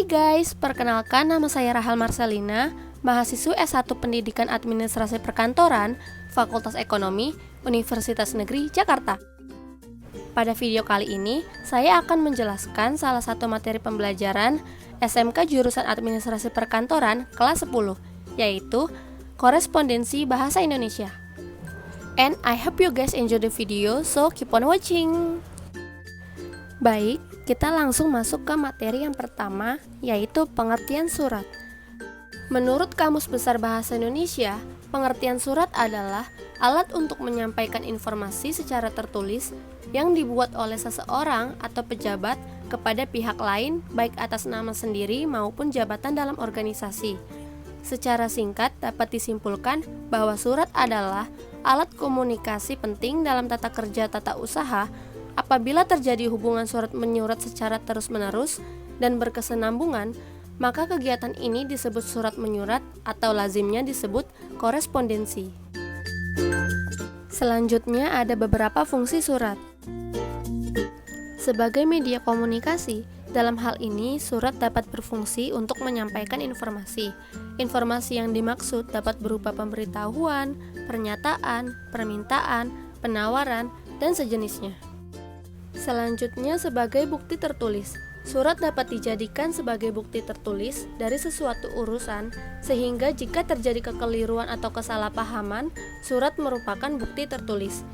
guys, perkenalkan nama saya Rahel Marcelina, mahasiswa S1 Pendidikan Administrasi Perkantoran, Fakultas Ekonomi, Universitas Negeri Jakarta. Pada video kali ini, saya akan menjelaskan salah satu materi pembelajaran SMK jurusan Administrasi Perkantoran kelas 10, yaitu Korespondensi Bahasa Indonesia. And I hope you guys enjoy the video, so keep on watching. Baik, kita langsung masuk ke materi yang pertama, yaitu pengertian surat. Menurut Kamus Besar Bahasa Indonesia, pengertian surat adalah alat untuk menyampaikan informasi secara tertulis yang dibuat oleh seseorang atau pejabat kepada pihak lain, baik atas nama sendiri maupun jabatan dalam organisasi. Secara singkat, dapat disimpulkan bahwa surat adalah alat komunikasi penting dalam tata kerja tata usaha. Apabila terjadi hubungan surat-menyurat secara terus-menerus dan berkesinambungan, maka kegiatan ini disebut surat-menyurat atau lazimnya disebut korespondensi. Selanjutnya ada beberapa fungsi surat. Sebagai media komunikasi, dalam hal ini surat dapat berfungsi untuk menyampaikan informasi. Informasi yang dimaksud dapat berupa pemberitahuan, pernyataan, permintaan, penawaran, dan sejenisnya. Selanjutnya sebagai bukti tertulis. Surat dapat dijadikan sebagai bukti tertulis dari sesuatu urusan, sehingga jika terjadi kekeliruan atau kesalahpahaman, surat merupakan bukti tertulis.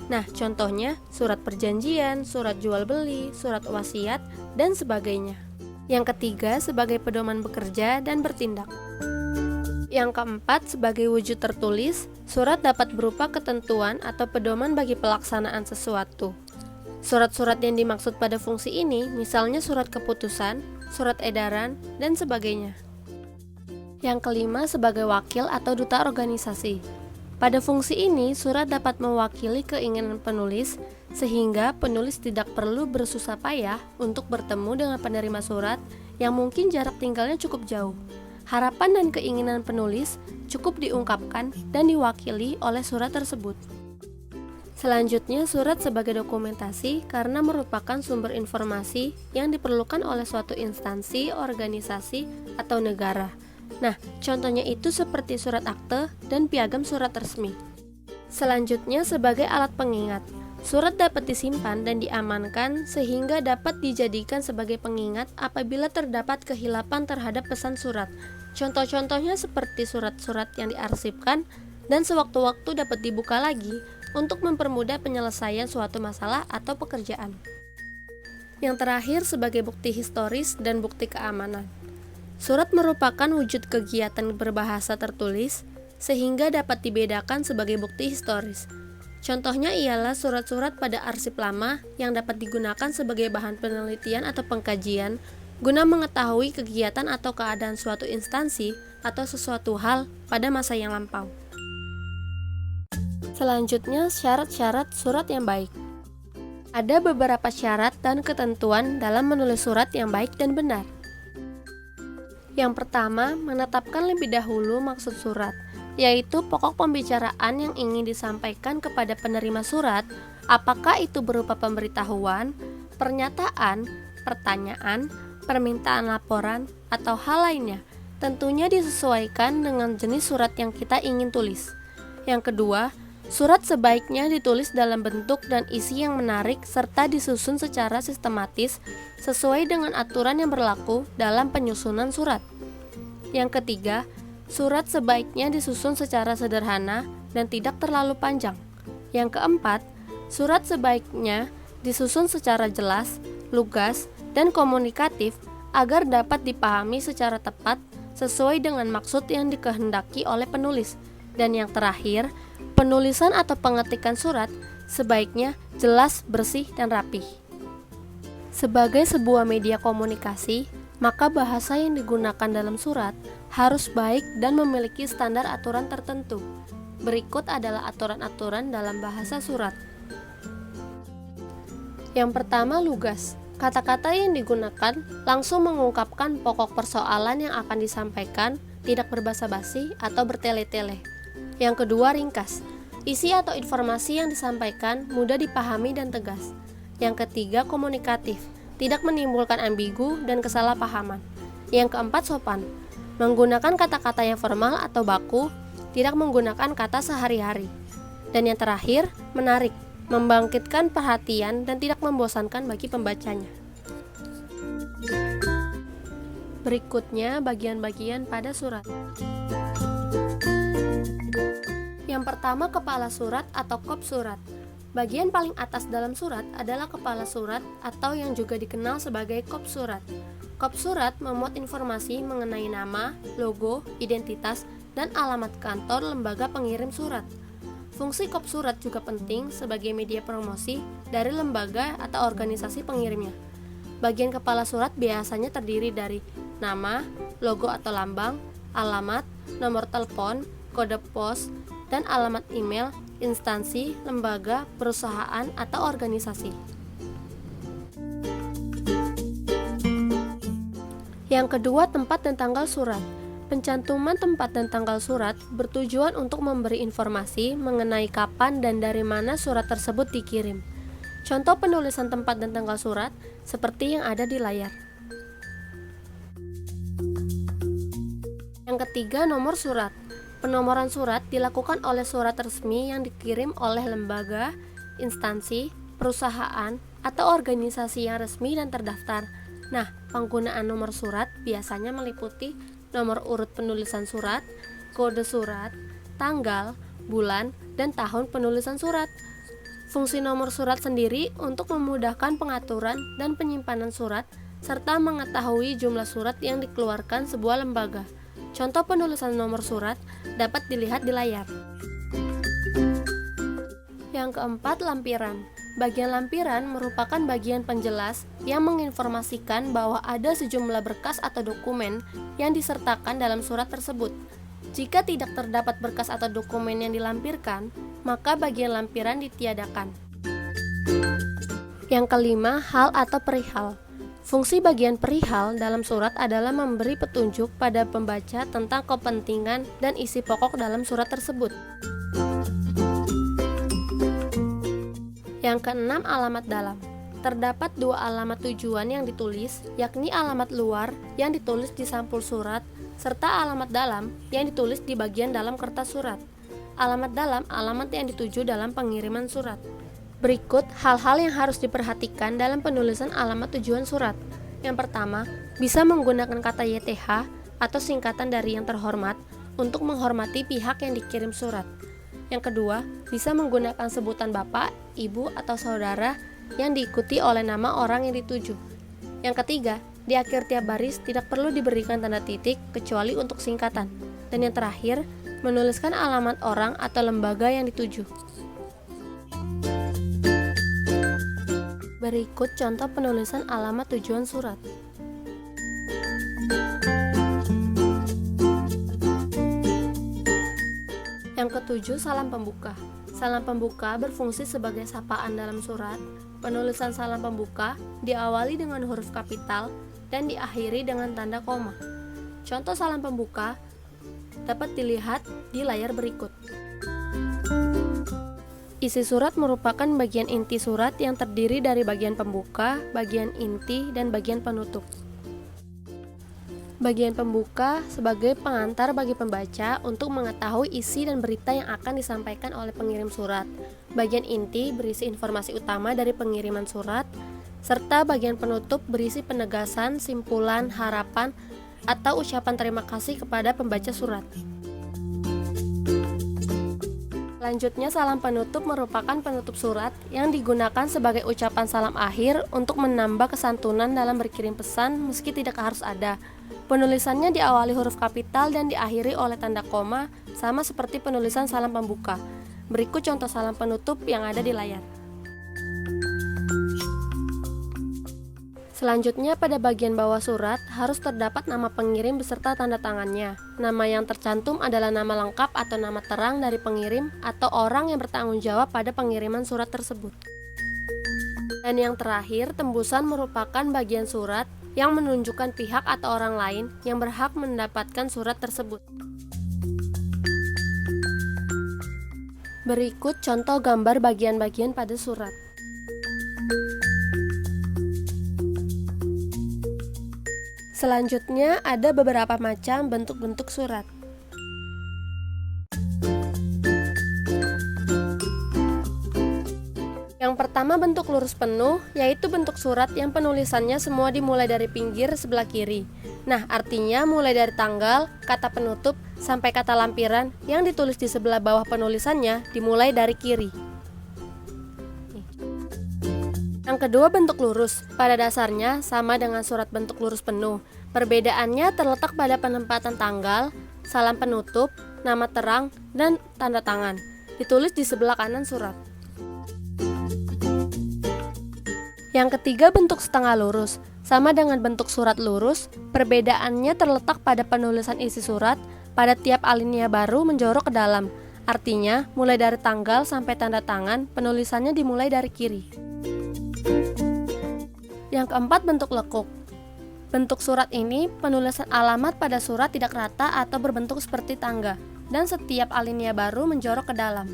Nah, contohnya surat perjanjian, surat jual beli, surat wasiat, dan sebagainya. Yang ketiga, sebagai pedoman bekerja dan bertindak. Yang keempat, sebagai wujud tertulis, surat dapat berupa ketentuan atau pedoman bagi pelaksanaan sesuatu. Surat-surat yang dimaksud pada fungsi ini, misalnya surat keputusan, surat edaran, dan sebagainya. Yang kelima, sebagai wakil atau duta organisasi. Pada fungsi ini, surat dapat mewakili keinginan penulis, sehingga penulis tidak perlu bersusah payah untuk bertemu dengan penerima surat yang mungkin jarak tinggalnya cukup jauh. Harapan dan keinginan penulis cukup diungkapkan dan diwakili oleh surat tersebut. Selanjutnya, surat sebagai dokumentasi karena merupakan sumber informasi yang diperlukan oleh suatu instansi, organisasi, atau negara. Nah, contohnya itu seperti surat akte dan piagam surat resmi. Selanjutnya, sebagai alat pengingat. Surat dapat disimpan dan diamankan sehingga dapat dijadikan sebagai pengingat apabila terdapat kehilapan terhadap pesan surat. Contoh-contohnya seperti surat-surat yang diarsipkan dan sewaktu-waktu dapat dibuka lagi untuk mempermudah penyelesaian suatu masalah atau pekerjaan. Yang terakhir, sebagai bukti historis dan bukti keamanan. Surat merupakan wujud kegiatan berbahasa tertulis sehingga dapat dibedakan sebagai bukti historis. Contohnya ialah surat-surat pada arsip lama yang dapat digunakan sebagai bahan penelitian atau pengkajian guna mengetahui kegiatan atau keadaan suatu instansi atau sesuatu hal pada masa yang lampau. Selanjutnya, syarat-syarat surat yang baik. Ada beberapa syarat dan ketentuan dalam menulis surat yang baik dan benar. Yang pertama, menetapkan lebih dahulu maksud surat, yaitu pokok pembicaraan yang ingin disampaikan kepada penerima surat, apakah itu berupa pemberitahuan, pernyataan, pertanyaan, permintaan laporan, atau hal lainnya. Tentunya disesuaikan dengan jenis surat yang kita ingin tulis. Yang kedua, surat sebaiknya ditulis dalam bentuk dan isi yang menarik serta disusun secara sistematis sesuai dengan aturan yang berlaku dalam penyusunan surat. Yang ketiga, surat sebaiknya disusun secara sederhana dan tidak terlalu panjang. Yang keempat, surat sebaiknya disusun secara jelas, lugas, dan komunikatif agar dapat dipahami secara tepat sesuai dengan maksud yang dikehendaki oleh penulis. Dan yang terakhir, penulisan atau pengetikan surat sebaiknya jelas, bersih, dan rapih. Sebagai sebuah media komunikasi, maka bahasa yang digunakan dalam surat harus baik dan memiliki standar aturan tertentu. Berikut adalah aturan-aturan dalam bahasa surat. Yang pertama, lugas. Kata-kata yang digunakan langsung mengungkapkan pokok persoalan yang akan disampaikan, tidak berbasa-basi atau bertele-tele. Yang kedua, ringkas. Isi atau informasi yang disampaikan mudah dipahami dan tegas. Yang ketiga, komunikatif. Tidak menimbulkan ambigu dan kesalahpahaman. Yang keempat, sopan. Menggunakan kata-kata yang formal atau baku, tidak menggunakan kata sehari-hari. Dan yang terakhir, menarik. Membangkitkan perhatian dan tidak membosankan bagi pembacanya. Berikutnya, bagian-bagian pada surat. Yang pertama, kepala surat atau kop surat. Bagian paling atas dalam surat adalah kepala surat atau yang juga dikenal sebagai kop surat. Kop surat memuat informasi mengenai nama, logo, identitas, dan alamat kantor lembaga pengirim surat. Fungsi kop surat juga penting sebagai media promosi dari lembaga atau organisasi pengirimnya. Bagian kepala surat biasanya terdiri dari nama, logo atau lambang, alamat, nomor telepon, kode pos, dan alamat email, instansi, lembaga, perusahaan, atau organisasi. Yang kedua, tempat dan tanggal surat. Pencantuman tempat dan tanggal surat bertujuan untuk memberi informasi mengenai kapan dan dari mana surat tersebut dikirim. Contoh penulisan tempat dan tanggal surat seperti yang ada di layar. Yang ketiga, nomor surat. Penomoran surat dilakukan oleh surat resmi yang dikirim oleh lembaga, instansi, perusahaan, atau organisasi yang resmi dan terdaftar. Nah, penggunaan nomor surat biasanya meliputi nomor urut penulisan surat, kode surat, tanggal, bulan, dan tahun penulisan surat. Fungsi nomor surat sendiri untuk memudahkan pengaturan dan penyimpanan surat, serta mengetahui jumlah surat yang dikeluarkan sebuah lembaga. Contoh penulisan nomor surat dapat dilihat di layar. Yang keempat, lampiran. Bagian lampiran merupakan bagian penjelas yang menginformasikan bahwa ada sejumlah berkas atau dokumen yang disertakan dalam surat tersebut. Jika tidak terdapat berkas atau dokumen yang dilampirkan, maka bagian lampiran ditiadakan. Yang kelima, hal atau perihal. Fungsi bagian perihal dalam surat adalah memberi petunjuk pada pembaca tentang kepentingan dan isi pokok dalam surat tersebut. Yang keenam, alamat dalam. Terdapat dua alamat tujuan yang ditulis, yakni alamat luar yang ditulis di sampul surat, serta alamat dalam yang ditulis di bagian dalam kertas surat. Alamat dalam, alamat yang dituju dalam pengiriman surat. Berikut hal-hal yang harus diperhatikan dalam penulisan alamat tujuan surat. Yang pertama, bisa menggunakan kata YTH atau singkatan dari yang terhormat untuk menghormati pihak yang dikirim surat. Yang kedua, bisa menggunakan sebutan bapak, ibu, atau saudara yang diikuti oleh nama orang yang dituju. Yang ketiga, di akhir tiap baris tidak perlu diberikan tanda titik kecuali untuk singkatan. Dan yang terakhir, menuliskan alamat orang atau lembaga yang dituju. Berikut contoh penulisan alamat tujuan surat. Yang ketujuh, salam pembuka. Salam pembuka berfungsi sebagai sapaan dalam surat. Penulisan salam pembuka diawali dengan huruf kapital dan diakhiri dengan tanda koma. Contoh salam pembuka dapat dilihat di layar berikut. Isi surat merupakan bagian inti surat yang terdiri dari bagian pembuka, bagian inti, dan bagian penutup. Bagian pembuka sebagai pengantar bagi pembaca untuk mengetahui isi dan berita yang akan disampaikan oleh pengirim surat. Bagian inti berisi informasi utama dari pengiriman surat, serta bagian penutup berisi penegasan, simpulan, harapan, atau ucapan terima kasih kepada pembaca surat. Selanjutnya, salam penutup merupakan penutup surat yang digunakan sebagai ucapan salam akhir untuk menambah kesantunan dalam berkirim pesan meski tidak harus ada. Penulisannya diawali huruf kapital dan diakhiri oleh tanda koma, sama seperti penulisan salam pembuka. Berikut contoh salam penutup yang ada di layar. Selanjutnya, pada bagian bawah surat harus terdapat nama pengirim beserta tanda tangannya. Nama yang tercantum adalah nama lengkap atau nama terang dari pengirim atau orang yang bertanggung jawab pada pengiriman surat tersebut. Dan yang terakhir, tembusan merupakan bagian surat yang menunjukkan pihak atau orang lain yang berhak mendapatkan surat tersebut. Berikut contoh gambar bagian-bagian pada surat. Selanjutnya ada beberapa macam bentuk-bentuk surat. Yang pertama bentuk lurus penuh, yaitu bentuk surat yang penulisannya semua dimulai dari pinggir sebelah kiri. Nah, artinya mulai dari tanggal, kata penutup, sampai kata lampiran yang ditulis di sebelah bawah penulisannya dimulai dari kiri. Yang kedua bentuk lurus, pada dasarnya sama dengan surat bentuk lurus penuh. Perbedaannya terletak pada penempatan tanggal, salam penutup, nama terang, dan tanda tangan. Ditulis di sebelah kanan surat. Yang ketiga bentuk setengah lurus, sama dengan bentuk surat lurus, perbedaannya terletak pada penulisan isi surat, pada tiap alinea baru menjorok ke dalam. Artinya, mulai dari tanggal sampai tanda tangan, penulisannya dimulai dari kiri. Yang keempat bentuk lekuk. Bentuk surat ini, penulisan alamat pada surat tidak rata atau berbentuk seperti tangga, dan setiap alinea baru menjorok ke dalam.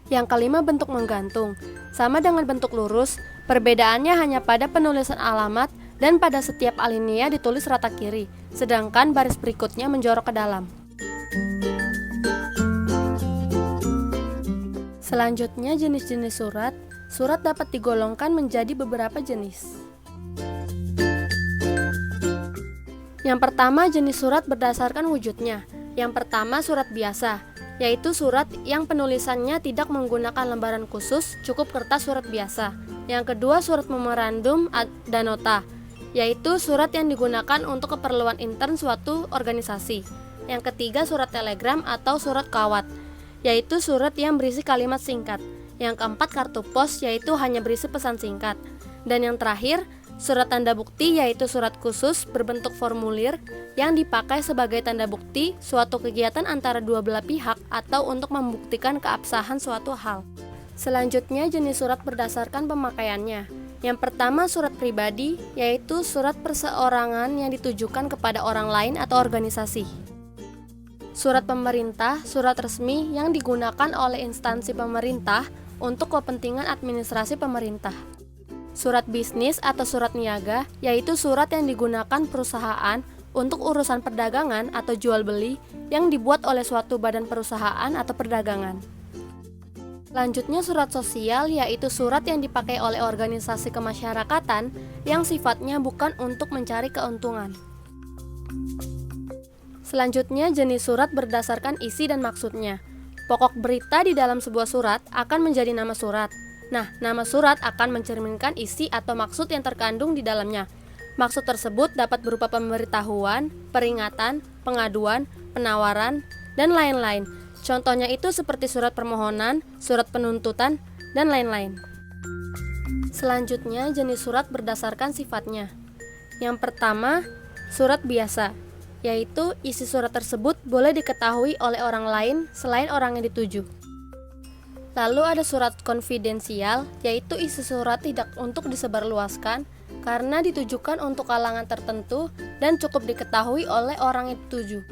Yang kelima bentuk menggantung. Sama dengan bentuk lurus, perbedaannya hanya pada penulisan alamat dan pada setiap alinea ditulis rata kiri, sedangkan baris berikutnya menjorok ke dalam. Selanjutnya jenis-jenis surat. Surat dapat digolongkan menjadi beberapa jenis. Yang pertama jenis surat berdasarkan wujudnya. Yang pertama surat biasa, yaitu surat yang penulisannya tidak menggunakan lembaran khusus, cukup kertas surat biasa. Yang kedua surat memorandum dan nota, yaitu surat yang digunakan untuk keperluan intern suatu organisasi. Yang ketiga surat telegram atau surat kawat, yaitu surat yang berisi kalimat singkat. Yang keempat kartu pos, yaitu hanya berisi pesan singkat. Dan yang terakhir surat tanda bukti, yaitu surat khusus berbentuk formulir yang dipakai sebagai tanda bukti suatu kegiatan antara dua belah pihak atau untuk membuktikan keabsahan suatu hal. Selanjutnya jenis surat berdasarkan pemakaiannya. Yang pertama surat pribadi, yaitu surat perseorangan yang ditujukan kepada orang lain atau organisasi. Surat pemerintah, surat resmi yang digunakan oleh instansi pemerintah untuk kepentingan administrasi pemerintah. Surat bisnis atau surat niaga, yaitu surat yang digunakan perusahaan untuk urusan perdagangan atau jual beli yang dibuat oleh suatu badan perusahaan atau perdagangan. Selanjutnya surat sosial, yaitu surat yang dipakai oleh organisasi kemasyarakatan yang sifatnya bukan untuk mencari keuntungan. Selanjutnya jenis surat berdasarkan isi dan maksudnya. Pokok berita di dalam sebuah surat akan menjadi nama surat. Nah, nama surat akan mencerminkan isi atau maksud yang terkandung di dalamnya. Maksud tersebut dapat berupa pemberitahuan, peringatan, pengaduan, penawaran, dan lain-lain. Contohnya itu seperti surat permohonan, surat penuntutan, dan lain-lain. Selanjutnya, jenis surat berdasarkan sifatnya. Yang pertama, surat biasa, yaitu isi surat tersebut boleh diketahui oleh orang lain selain orang yang dituju. Lalu ada surat konfidensial, yaitu isi surat tidak untuk disebarluaskan karena ditujukan untuk kalangan tertentu dan cukup diketahui oleh orang yang dituju.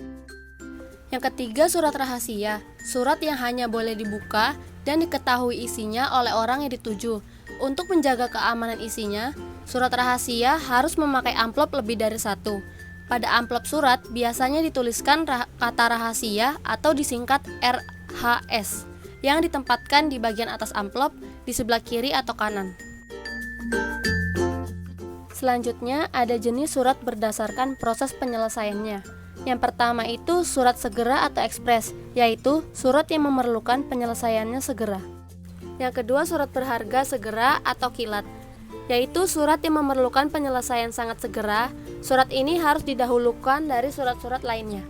Yang ketiga surat rahasia, surat yang hanya boleh dibuka dan diketahui isinya oleh orang yang dituju. Untuk menjaga keamanan isinya, surat rahasia harus memakai amplop lebih dari satu. Pada amplop surat biasanya dituliskan kata rahasia atau disingkat RHS yang ditempatkan di bagian atas amplop di sebelah kiri atau kanan. Selanjutnya ada jenis surat berdasarkan proses penyelesaiannya. Yang pertama itu surat segera atau ekspres, yaitu surat yang memerlukan penyelesaiannya segera. Yang kedua surat berharga segera atau kilat, yaitu surat yang memerlukan penyelesaian sangat segera. Surat ini harus didahulukan dari surat-surat lainnya.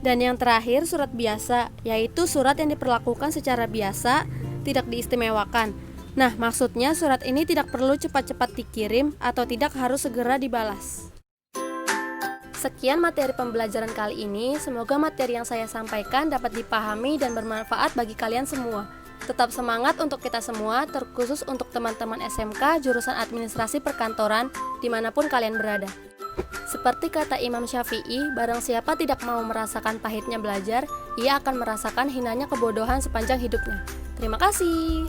Dan yang terakhir surat biasa, yaitu surat yang diperlakukan secara biasa, tidak diistimewakan. Nah, maksudnya surat ini tidak perlu cepat-cepat dikirim atau tidak harus segera dibalas. Sekian materi pembelajaran kali ini, semoga materi yang saya sampaikan dapat dipahami dan bermanfaat bagi kalian semua. Tetap semangat untuk kita semua, terkhusus untuk teman-teman SMK jurusan administrasi perkantoran dimanapun kalian berada. Seperti kata Imam Syafi'i, barang siapa tidak mau merasakan pahitnya belajar, ia akan merasakan hinanya kebodohan sepanjang hidupnya. Terima kasih.